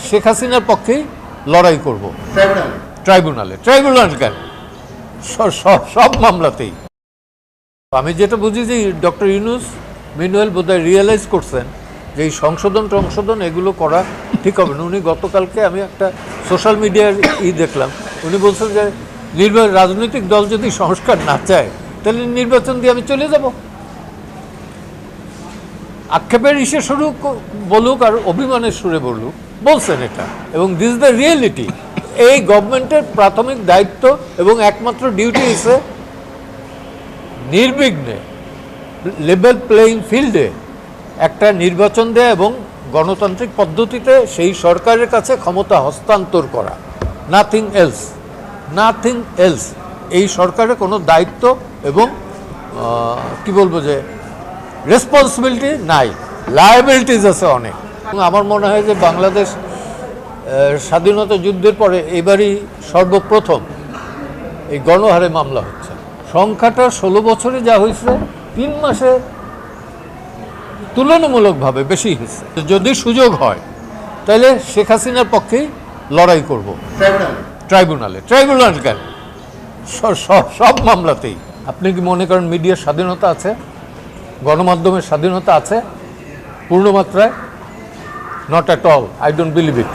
শেখ হাসিনার পক্ষেই লড়াই করব। ট্রাইব্যুনাল কেন, সব মামলাতেই। আমি যেটা বুঝি যে ডক্টর ইউনূস মিনুয়েল বোধহয় রিয়েলাইজ করছেন যে এই সংশোধন এগুলো করা ঠিক হবে না। উনি গতকালকে আমি একটা সোশ্যাল মিডিয়ার দেখলাম, উনি বলছেন যে রাজনৈতিক দল যদি সংস্কার না চায় তাহলে নির্বাচন দিয়ে আমি চলে যাব। আক্ষেপের শুরু বলুক আর অভিমানের সুরে বলছেন এটা, এবং দিস দ্য রিয়েলিটি। এই গভর্নমেন্টের প্রাথমিক দায়িত্ব এবং একমাত্র ডিউটি হচ্ছে নির্বিঘ্নে লেভেল প্লেইং ফিল্ডে একটা নির্বাচন দেয়া এবং গণতান্ত্রিক পদ্ধতিতে সেই সরকারের কাছে ক্ষমতা হস্তান্তর করা। Nothing else. এই সরকারের কোনো দায়িত্ব এবং কি বলবো যে রেসপন্সিবিলিটি নাই, লায়াবিলিটিস আছে অনেক। আমার মনে হয় যে বাংলাদেশ স্বাধীনতা যুদ্ধের পরে এবারই সর্বপ্রথম এই গণহারে মামলা হচ্ছে। সংখ্যাটা 16 বছরে যা হয়েছে 3 মাসে তুলনামূলকভাবে বেশি হয়েছে। যদি সুযোগ হয় তাহলে শেখ হাসিনার পক্ষেই লড়াই করব। ট্রাইব্যুনাল কেন, সব মামলাতেই। আপনি কি মনে করেন মিডিয়ার স্বাধীনতা আছে, গণমাধ্যমের স্বাধীনতা আছে পূর্ণ মাত্রায়? Not at all, I don't believe it.